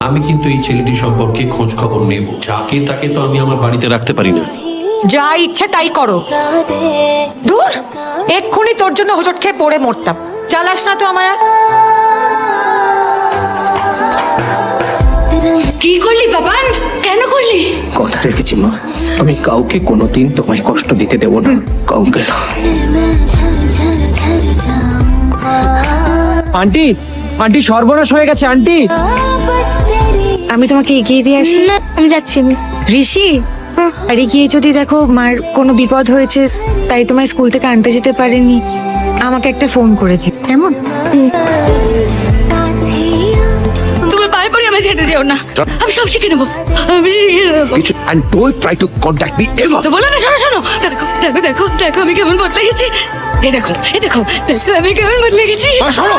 আমি কিন্তু এই ছেলেটি সম্পর্কে খোঁজ খবর নেব। যাকে তাকে তো আমি আমার বাড়িতে রাখতে পারি না। যা ইচ্ছে তাই করো। দূর, এক্ষুনি তোর জন্য হোঁচট খেয়ে পড়ে মরতাম। চালাস না তো আমায়। কি করলি বাবান, কেন করলি? কথা রেখেছি মা, আমি কাউকে কোনোদিন তোমায় কষ্ট দিতে দেব না, কাউকে না। আন্টি, আন্টি সর্বনাশ হয়ে গেছে আন্টি। আমি তোমাকে এগিয়ে দিয়ে আসি। না, আমি যাচ্ছি। ঋষি, আর এগিয়ে যদি দেখো মার কোনো বিপদ হয়েছে, তাই তোমায় স্কুল থেকে আনতে যেতে পারেনি, আমাকে একটা ফোন করে দিও, কেমন? তোমার পায়ে পড়ে আমি ছেড়ে যেও না, আমি সব শিখে নেবো, আমি শিখে নেবো। কিছু and don't try to contact me ever. তো বলো না, শোনো শোনো, দেখো দেখো দেখো দেখো আমি কেমন বদলে গেছি। এই দেখো এই দেখো দেখো আমি কেমন বদলে গেছি। শোনো।